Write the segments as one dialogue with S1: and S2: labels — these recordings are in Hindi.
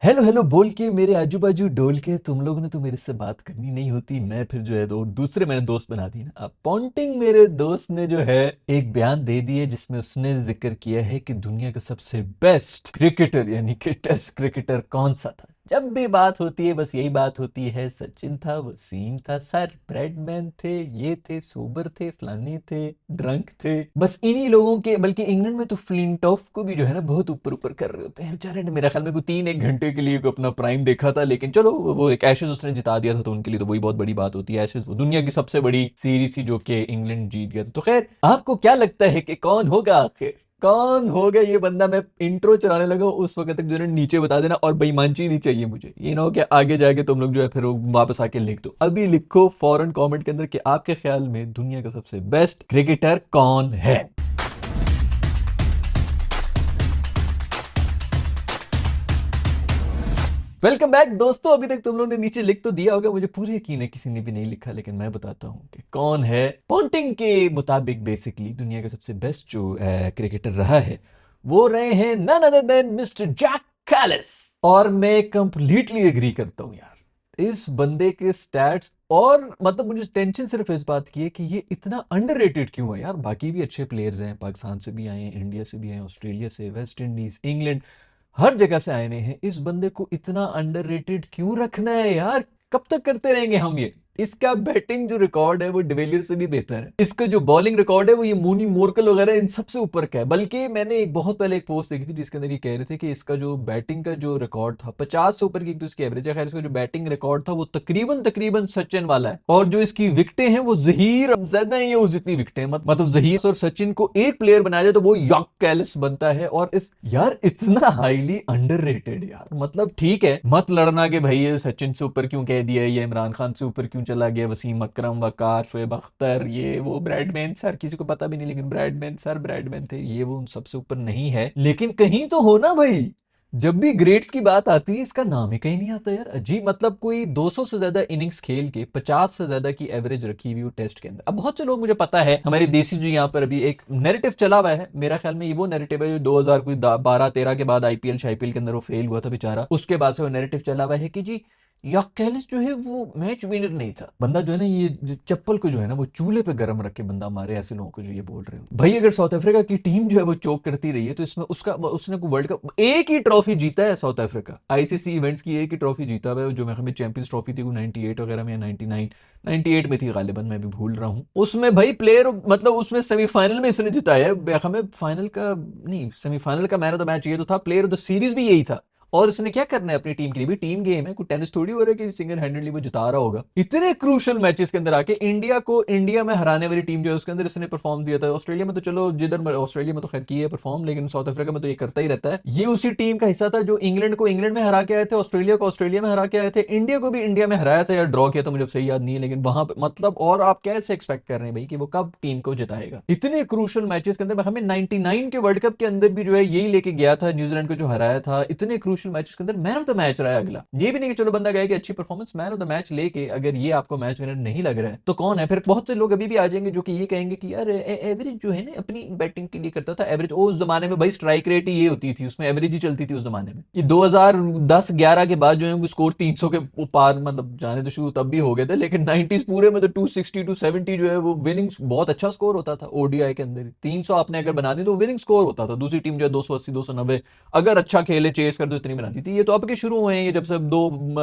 S1: हेलो हेलो बोल के मेरे आजू बाजू डोल के तुम लोगों ने तो मेरे से बात करनी नहीं होती। मैं फिर जो है तो दूसरे मैंने दोस्त बना दी ना। अब पॉन्टिंग मेरे दोस्त ने जो है एक बयान दे दिया जिसमें उसने जिक्र किया है कि दुनिया का सबसे बेस्ट क्रिकेटर यानी कि टेस्ट क्रिकेटर कौन सा था। जब भी बात होती है बस यही बात होती है, सचिन था, वसीम था, सर ब्रेडमैन थे, ये थे, सोबर थे, फलाने थे, ड्रंक थे, बस इन्हीं लोगों के। बल्कि इंग्लैंड में तो फ्लिंटॉफ को भी जो है ना बहुत ऊपर ऊपर कर रहे होते हैं बेचारे ने। मेरा ख्याल में को 3-1 घंटे के लिए को अपना प्राइम देखा था, लेकिन चलो वो एक एशेज उसने जिता दिया था तो उनके लिए तो वही बहुत बड़ी बात होती है। एशेज वो दुनिया की सबसे बड़ी सीरीज थी जो कि इंग्लैंड जीत गया था। तो खैर, आपको क्या लगता है कि कौन होगा आखिर, कौन होगा ये बंदा? मैं इंट्रो चलाने लगा उस वक्त तक जो है नीचे बता देना, और बेईमानची नहीं चाहिए मुझे। ये ना हो कि आगे जाके तुम लोग जो है फिर वापस आके लिख दो। अभी लिखो फौरन कमेंट के अंदर कि आपके ख्याल में दुनिया का सबसे बेस्ट क्रिकेटर कौन है। वेलकम बैक दोस्तों। अभी तक तुम लोगों ने नीचे लिख तो दिया होगा, मुझे पूरे यकीन है किसी ने भी नहीं लिखा, लेकिन मैं बताता हूँ कि कौन है। पॉन्टिंग के मुताबिक बेसिकली दुनिया का सबसे बेस्ट जो क्रिकेटर रहा है वो रहे हैं none other than mister Jack Kallis. और मैं कंप्लीटली एग्री करता हूँ यार इस बंदे के स्टैट्स। और मतलब मुझे टेंशन सिर्फ इस बात की है कि ये इतना अंडररेटेड क्यों है यार। बाकी भी अच्छे प्लेयर्स हैं, पाकिस्तान से भी आए हैं, इंडिया से भी आए, ऑस्ट्रेलिया से, वेस्ट इंडीज, इंग्लैंड, हर जगह से आए हुए हैं। इस बंदे को इतना अंडररेटेड क्यों रखना है यार? कब तक करते रहेंगे हम ये? इसका बैटिंग जो रिकॉर्ड है वो डिविलियर से भी बेहतर है। इसका जो बॉलिंग रिकॉर्ड है वो ये मूनी मोर्कल वगैरह इन सबसे ऊपर का है। बल्कि मैंने एक बहुत पहले एक पोस्ट देखी थी जिसके अंदर ये कह रहे थे कि इसका जो बैटिंग का जो रिकॉर्ड था 50 से ऊपर की तो इसकी एवरेज है। खैर, इसका जो बैटिंग रिकॉर्ड था वो तकरीबन तकरीबन सचिन वाला है। और जो इसकी विकेटें हैं वो जहीर ज्यादा है, उस जितनी विकेटें मतलब जहीर और सचिन को एक प्लेयर बनाया जाए तो वो यॉर्क कैलिस बनता है। और इस यार इतना हाईली अंडररेटेड यार। मतलब ठीक है, मत लड़ना कि भाई ये सचिन से ऊपर क्यों कह दिया, ये इमरान खान से ऊपर क्यों चला गया, वसीम अकरम, वकार, शोएब अख्तर, ये वो, ब्रैडमैन सर, किसी को पता भी नहीं लेकिन ब्रैडमैन सर ब्रैडमैन थे, ये वो उन सबसे ऊपर नहीं है। लेकिन कहीं तो हो ना भाई। जब भी ग्रेड्स की बात आती है इसका नाम ही कहीं नहीं आता यार। अजीब, मतलब कोई 200 से ज्यादा इनिंग्स खेल के 50 से ज्यादा की एवरेज रखी हुई टेस्ट के अंदर। अब बहुत से लोग, मुझे पता है हमारे देसी जो यहाँ पर अभी एक नैरेटिव चला हुआ है, मेरा ख्याल में ये वो नैरेटिव है जो 2012-13 के बाद आईपीएल शाईपीएल के अंदर वो फेल हुआ था बेचारा। उसके बाद से वो नैरेटिव चला हुआ है कि जी यॉर्केलिस जो है वो मैच विनर नहीं था। बंदा जो है ना, ये जो चप्पल को जो है ना वो चूल्हे पे गर्म रख के बंदा मारे, ऐसे लोगों को जो ये बोल रहे हो भाई। अगर साउथ अफ्रीका की टीम जो है वो चोक करती रही है तो इसमें उसका उसने को वर्ल्ड कप एक ही ट्रॉफी जीता है साउथ अफ्रीका, आईसीसी इवेंट्स की एक ही ट्रॉफी जीता हुआ है जो मैं हमें चैंपियंस ट्रॉफी थी वो 98 वगैरह में या 99 98 में थी गालिबन, मैं भी भूल रहा हूँ। उसमें भाई प्लेयर मतलब उसमें सेमीफाइनल में इसने जिताया है। हमें फाइनल का नहीं, सेमीफाइनल का मैन ऑफ द मैच ये तो था, प्लेयर ऑफ द सीरीज भी यही था। और इसने क्या करना है अपनी टीम के लिए भी, टीम गेम है, कोई टेनिस थोड़ी हो रहा है कि सिंगल हैंडेडली वो जिता रहा होगा। इतने क्रूशल मैचेस के अंदर आके इंडिया को इंडिया में हराने वाली टीम जो है उसके अंदर इसने परफॉर्म दिया था। ऑस्ट्रेलिया में तो चलो जिधर ऑस्ट्रेलिया में तो खैर की है परफॉर्म, लेकिन साउथ अफ्रीका में तो ये करता ही रहता है। ये उसी टीम का हिस्सा था जो इंग्लैंड को इंग्लैंड में हरा के आए थे, ऑस्ट्रेलिया को ऑस्ट्रेलिया में हरा के आए थे, इंडिया को भी इंडिया में हराया था या ड्रॉ किया था मुझे सही याद नहीं है, लेकिन वहां पे मतलब। और आप कैसे एक्सपेक्ट कर रहे हैं भाई कि वो कब टीम को जिताएगा इतने क्रूशल मैचेस के अंदर? हमें 99 के वर्ल्ड कप के अंदर भी जो है यही लेके गया था, न्यूजीलैंड को जो हराया था। इतने क्रूशल मैचेस के अंदर मैन ऑफ द मैच रहा है अगला। ये भी नहीं कि चलो बंदा गया कि अच्छी performance, man of the match लेके अगर ये आपको मैच विनर नहीं लग रहा है तो कौन है फिर? बहुत से लोग अभी भी आ जाएंगे जो कि ये कहेंगे कि यार एवरेज जो है ना अपनी बैटिंग के लिए करता था एवरेज। उस जमाने में भाई स्ट्राइक रेट ही ये होती थी, उसमें एवरेज ही चलती थी उस जमाने में। ये 2010-11 के बाद जो है वो स्कोर 300 के पार मतलब जाने तो शुरू तब भी हो गए थे, लेकिन 90s पूरे में तो 260 270 जो है वो विनिंग बहुत अच्छा स्कोर होता था। ओडीआई के अंदर 300 आपने अगर बना दी तो विनिंग स्कोर होता था। दूसरी टीम जो है 280 290 अगर अच्छा खेले चेस कर दो इतनी बनाती थी। ये तो अब के शुरू हुए हैं, ये जब से दो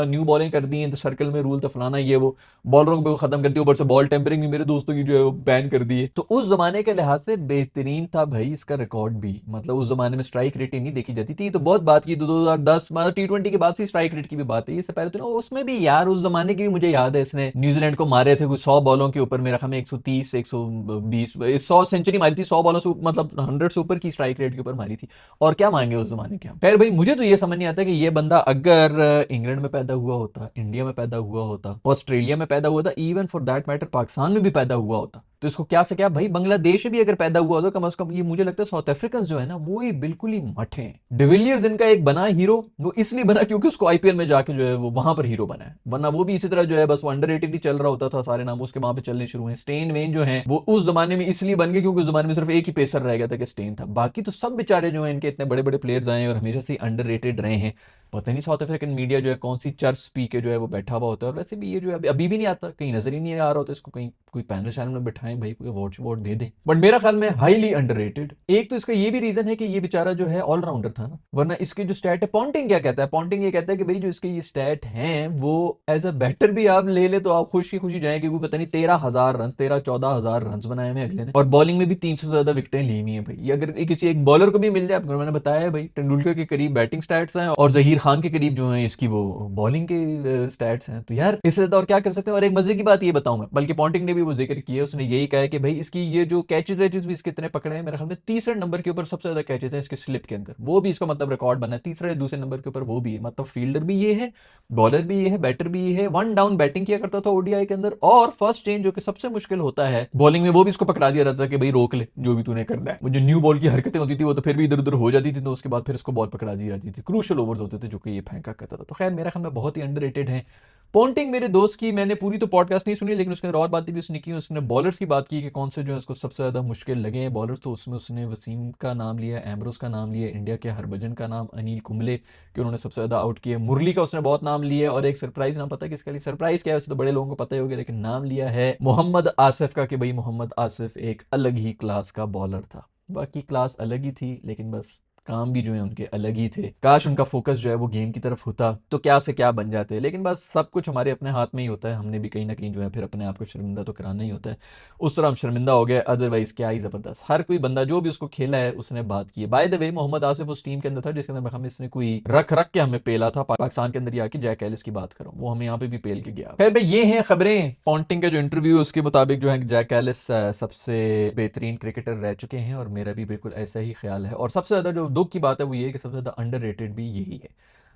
S1: न्यू बॉलिंग कर दी हैं तो सर्कल में रूल था फलाना ये वो, बॉलरों को खत्म कर दिया, ऊपर से बॉल टेम्परिंग भी मेरे दोस्तों की जो है वो बैन कर दी है। तो उस जमाने के लिहाज से बेहतरीन था भाई इसका रिकॉर्ड भी। मतलब उस जमाने में स्ट्राइक रेट ही नहीं देखी जाती थी, तो बहुत बात की 2010 मतलब टी20 के बाद से स्ट्राइक रेट की भी बात है। इससे पहले तो ना उसमें भी यार उस जमाने की भी मुझे याद है, इसने न्यूजीलैंड को मारे थे कुछ 100 बॉलों के ऊपर, मेरा ख्याल में 130 120 100 सेंचुरी मारी थी 100 बॉलों से, मतलब 100 से ऊपर की स्ट्राइक रेट के ऊपर मारी थी। और क्या मांगे उस जमाने के हम। खैर भाई, मुझे तो ये समझ नहीं आता कि ये बंदा अगर इंग्लैंड में पैदा हुआ होता, इंडिया में पैदा हुआ होता, ऑस्ट्रेलिया में पैदा हुआ था, even for that matter Pakistan में भी पैदा हुआ होता, तो इसको क्या से क्या भाई बांग्लादेश में भी अगर पैदा हुआ होता कम से कम। ये मुझे लगता है साउथ अफ्रीकन जो है ना वो ही बिल्कुल ही मठे हैं। डिविलियर्स इनका एक बना हीरो, वो इसलिए बना क्योंकि उसको आईपीएल में जाके जो है वो वहां पर हीरो बना है, वरना वो भी इसी तरह जो है बस वो अंडररेटेड ही चल रहा होता था, सारे नाम उसके वहां पे चलने शुरू हुए। स्टेन वेन जो है वो उस जमाने में इसलिए बन गए क्योंकि उस जमाने में सिर्फ एक ही पेसर रह गया था कि स्टेन था। बाकी तो सब बेचारे जो है इनके इतने बड़े बड़े प्लेयर्स आए और हमेशा से अंडररेटेड रहे हैं। पता नहीं साउथ अफ्रीकन मीडिया जो है कौन सी चर्च पी के जो है वो बैठा हुआ होता है। और वैसे भी ये जो है अभी भी नहीं आता, कहीं नजर ही नहीं आ रहा होता इसको, कहीं कोई पैनल शैनल में बैठाएं भाई, कोई अवार्ड वॉर्ड दे दें। बट मेरा ख्याल में हाईली अंडररेटेड। एक तो इसका ये भी रीजन है कि ये बेचारा जो है ऑलराउंडर था ना, वरना इसके जो स्टैट है, पॉन्टिंग क्या कहता है, पॉन्टिंग ये कहता है कि भाई जो इसके ये स्टैट हैं वो एज अ बैटर भी आप ले ले तो आप खुशी खुशी जाएं, क्योंकि पता नहीं 13,000 रन, 13-14,000 रन बनाए हुए अगले ने, और बॉलिंग में भी 300 से ज्यादा विकेटें ली हुई है भाई। ये अगर किसी एक बॉलर को भी मिल जाए, मैंने बताया है भाई तेंदुलकर के करीब बैटिंग स्टैट्स हैं और जहीर खान के करीब जो है इसकी वो बॉलिंग के स्टैट्स हैं, तो यार इससे ज्यादा और क्या कर सकते हैं। और एक मजे की बात ये बताऊं मैं, बल्कि पॉन्टिंग ने भी वो जिक्र किया, उसने यही कहा है कि भाई इसकी ये जो कैचेज वैचेज भी इसके इतने पकड़े हैं, मेरे ख्याल में तीसरे नंबर के ऊपर सबसे ज्यादा कैचेज है इसके स्लिप के अंदर, वो भी इसका मतलब रिकॉर्ड बना है, तीसरे दूसरे नंबर के ऊपर वो भी है। मतलब फील्डर भी ये है, बॉलर भी ये है, बैटर भी ये है, वन डाउन बैटिंग किया करता था ओडीआई के अंदर, और फर्स्ट चेंज जो कि सबसे मुश्किल होता है बॉलिंग में, वो भी इसको पकड़ा दिया जाता था कि भाई रोक ले जो भी तूने करना है। वो जो न्यू बॉल की हरकतें होती थी वो तो फिर भी इधर उधर हो जाती थी, तो उसके बाद फिर इसको बॉल पकड़ा दी जाती थी, क्रूशल ओवर्स होते थे जो कि ये फेंका करता था। तो खैर मेरा ख्याल में बहुत ही अंडररेटेड है पॉन्टिंग। मेरे दोस्त की मैंने पूरी तो पॉडकास्ट नहीं सुनी, लेकिन उसके अंदर और बातें भी उसने की। उसने बॉलर्स की बात की कि कौन से जो है उसको सबसे ज्यादा मुश्किल लगे हैं बॉलर्स, तो उसमें उसने वसीम का नाम लिया, एम्ब्रोस का नाम लिया, इंडिया के हरभजन का नाम, अनिल कुंबले कि उन्होंने सबसे ज्यादा आउट किया, मुरली का उसने बहुत नाम लिया, और एक सरप्राइज नाम पता है किसका लिए, सरप्राइज क्या है उसे तो बड़े लोगों को पता ही होगा, लेकिन नाम लिया है मोहम्मद आसिफ का, कि भाई मोहम्मद आसिफ एक अलग ही क्लास का बॉलर था। बाकी क्लास अलग ही थी, लेकिन बस काम भी जो है उनके अलग ही थे। काश उनका फोकस जो है वो गेम की तरफ होता तो क्या से क्या बन जाते, लेकिन बस सब कुछ हमारे अपने हाथ में ही होता है, हमने भी कहीं ना कहीं जो है फिर अपने आप को शर्मिंदा तो कराना ही होता है। उस तरह हम शर्मिंदा हो गए, अदरवाइज क्या ही जबरदस्त। हर कोई बंदा जो भी उसको खेला है उसने बात की है। By the way Mohammad Asif उस टीम के अंदर था जिसके अंदर हमें इसने कोई रख रख के हमें पेला था, पाकिस्तान के अंदर ही आके जैक एलिस की बात करो, वो हमें यहाँ पे भी पेल के गया। खैर भाई ये हैं खबरें पॉन्टिंग के जो इंटरव्यू, उसके मुताबिक जो है जैक एलिस सबसे बेहतरीन क्रिकेटर रह चुके हैं, और मेरा भी बिल्कुल ऐसा ही ख्याल है। और सबसे ज्यादा जो दुख की बात है वो ये है कि सबसे ज्यादा अंडररेटेड भी यही है।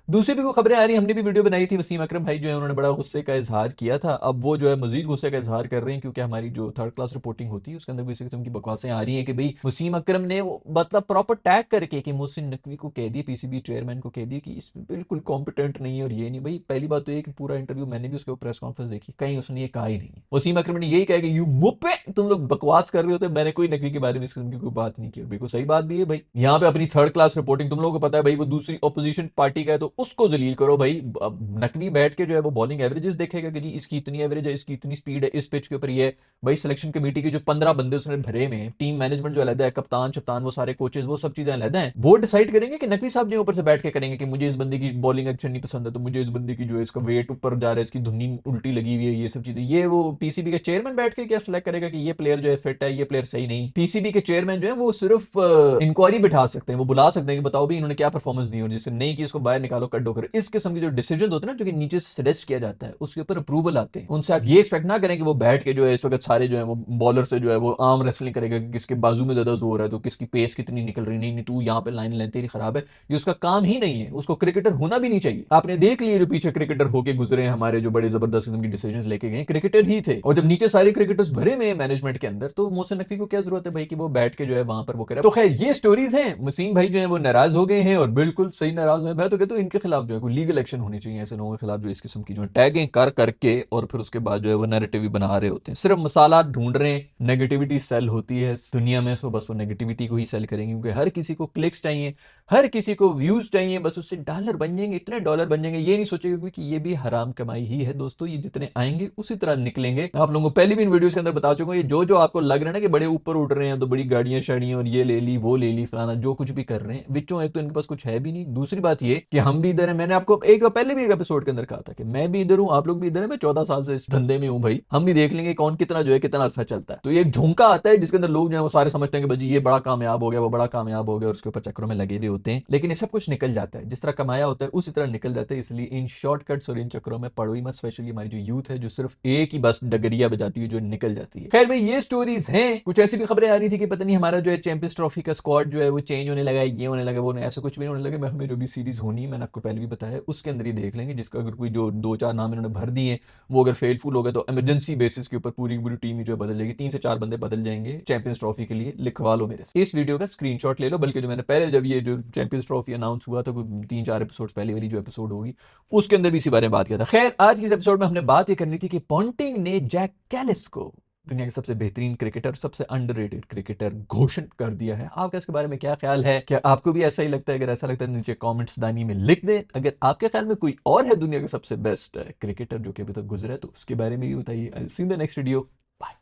S1: दूसरी भी को खबरें आ रही, हमने भी वीडियो बनाई थी, वसीम अकरम भाई जो है उन्होंने बड़ा गुस्से का इजहार किया था, अब वो जो है मजीद गुस्से का इजहार कर रहे हैं, क्योंकि हमारी जो थर्ड क्लास रिपोर्टिंग होती है उसके अंदर भी इसी किस्म की बकवासें आ रही हैं कि भाई वसीम अकरम ने मतलब प्रॉपर टैग करके कि मोहसिन नकवी को कह दिया, पीसीबी चेयरमैन को कह दिया कि इस बिल्कुल कॉम्पिटेंट नहीं है और ये नहीं। भाई पहली बात तो ये कि पूरा इंटरव्यू मैंने भी उसके प्रेस कॉन्फ्रेंस देखी, कहीं उसने ये कहा ही नहीं है। वसीम अकरम ने यही कहा कि यू मुप्पे तुम लोग बकवास कर रहे होते, मैंने कोई नकवी के बारे में इस किस्म की कोई बात नहीं की। बिल्कुल सही बात भी है भाई, यहाँ पे अपनी थर्ड क्लास रिपोर्टिंग, तुम लोगों को पता है भाई वो दूसरी ऑपोजिशन पार्टी का है तो उसको जलील करो भाई। अब नकवी बैठ के जो है वो बॉलिंग एवरेजेस देखेगा कि जी इसकी इतनी एवरेज है, इसकी इतनी स्पीड है, इस पिच के ऊपर ये है। भाई सिलेक्शन कमेटी के जो 15 बंदे उसने भरे में, टीम मैनेजमेंट जो अलग है, कप्तान शप्तान वो सारे कोचेस वो सब चीजें अलग हैं, वो डिसाइड करेंगे कि नकवी साहब जो ऊपर से बैठ के करेंगे कि मुझे इस बंदे की बॉलिंग अच्छा नहीं पसंद है, तो मुझे इस बंदे की जो है इसका वेट ऊपर जा रहा है, इसकी धुनी उल्टी लगी हुई है, ये सब चीजें ये वो पीसीबी का चेयरमैन बैठ के क्या सिलेक्ट करेगा कि ये प्लेयर जो है फिट है, ये प्लेयर सही नहीं। पीसीबी के चेयरमैन जो है वो सिर्फ इंक्वायरी बिठा सकते हैं, वो बुला सकते हैं कि बताओ भी इन्होंने क्या परफॉर्मेंस दी, और जिससे नहीं की इसको बाहर निकालो, कड्डो करो। इस किस्म की जो डिसीजन होते हैं ना जो कि नीचे से सजेस्ट किया जाता है उसके ऊपर अप्रूवल आते हैं, उनसे आप ये एक्सपेक्ट ना करें कि वो बैठ के जो है इस वक्त सारे जो है वो बॉलर से जो है वो आर्म रेसलिंग करेगा कि किसके बाजू में ज्यादा जोर है, तो किसकी पेस कितनी निकल रही, नहीं नहीं तू यहाँ पे लाइन लें तेरी खराब है, ये उसका काम ही नहीं है, उसको क्रिकेटर होना भी नहीं चाहिए। आपने देख लिया जो पीछे क्रिकेटर होके गुजरे हैं हमारे, जो बड़े जबरदस्त किस्म की डिसीजन लेके गए क्रिकेटर ही थे, और जब नीचे सारे क्रिकेटर्स भरे में मैनेजमेंट के अंदर, तो मोहसिन नकवी को क्या जरूरत है भाई कि वो बैठ के जो है वहां पर वो करे। तो खैर ये स्टोरीज हैं, वसीम भाई जो है वो नाराज हो गए हैं, और बिल्कुल सही नाराज है। मैं तो कहता हूँ इनके खिलाफ जो है कोई लीगल एक्शन होनी चाहिए, ऐसे लोगों के खिलाफ जो इस किस्म की जो टैगें कर करके और फिर उसके बाद जो है वो नैरेटिव भी बना रहे होते हैं, सिर्फ मसाला ढूंढ रहे हैं। नेगेटिविटी सेल होती है इस दुनिया में, सो बस वो नेगेटिविटी को ही सेल करेंगे, क्योंकि हर किसी को क्लिक्स चाहिए, हर किसी को व्यूज चाहिए, बस उससे डॉलर बन जाएंगे, इतने डॉलर बन जाएंगे, ये नहीं सोचेगा कि ये भी हराम कमाई ही है दोस्तों, ये जितने आएंगे उसी तरह निकलेंगे। आप लोगों को पहले भी इन वीडियोस के अंदर बता चुका हूं, ये जो जो आपको लग रहा है ना कि बड़े ऊपर उठ रहे हैं, तो बड़ी गाड़ियां शाड़ियां और ये ले ली वो ले ली फलाना, जो कुछ भी कर रहे हैं विचों एक तो इनके पास कुछ है भी नहीं, दूसरी बात ये कि हम भी इधर है। मैंने आपको एक पहले भी एक एपिसोड के अंदर कहा था कि मैं भी इधर हूं, आप लोग भी इधर है, मैं 14 साल से इस धंधे में हूं भाई, हम भी देख लेंगे कौन कितना जो है कितना अरसा चलता है। तो ये एक झोंका आता है जिसके अंदर लोग जो है वो सारे समझते हैं कि भाई ये बड़ा कामयाब हो गया, वो बड़ा कामयाब हो गया, और उसके ऊपर चक्रों में लगे हुए होते हैं, लेकिन ये सब कुछ निकल जाता है, जिस तरह कमाया होता है उसी तरह निकल जाता है। इसलिए इन शॉर्टकट्स और इन चक्रों में पड़ो ही मत, स्पेशली हमारी जो यूथ है जो सिर्फ एक ही बस डगरिया बजाती है जो निकल जाती है। खैर भाई ये स्टोरीज हैं। कुछ ऐसी भी खबरें आ रही थी कि पता नहीं हमारा जो है चैंपियंस ट्रॉफी का स्क्वाड जो है वो चेंज होने लगा है, ये होने लगा, वो ऐसा कुछ भी नहीं होने लगा। हमें जो भी सीरीज होनी है मैंने आपको पहले भी बताया उसके अंदर ही देख लेंगे, जिसका अगर कोई जो 2-4 नाम इन्होंने भर दिए वो अगर फेलफुल हो गए तो इमरजेंसी बेसिस के ऊपर पूरी पूरी टीम ही जो है बदल जाएगी, 3 से 4 बंदे बदल जाएंगे चैंपियंस ट्रॉफी के लिए। लिखवा लो मेरे से इस वीडियो का स्क्रीनशॉट ले लो, बल्कि जो मैंने पहले जब ये जो चैंपियंस ट्रॉफी अनाउंस हुआ था 3-4 एपिसोड पहले वाली जो एपिसोड होगी उसके अंदर भी इसी बारे में बात किया था। खैर आज की इस एपिसोड में हमने बात ये करनी थी कि पॉन्टिंग ने जैक कैलिस को दुनिया के सबसे बेहतरीन क्रिकेटर, सबसे अंडररेटेड क्रिकेटर घोषित कर दिया है। आपका इसके बारे में क्या ख्याल है? क्या आपको भी ऐसा ही लगता है? अगर ऐसा लगता है नीचे कमेंट्स दानी में लिख दें। अगर आपके ख्याल में कोई और है दुनिया का सबसे बेस्ट क्रिकेटर जो कि अभी तक गुजरा है, तो उसके बारे में भी बताइए। I will see in the next video.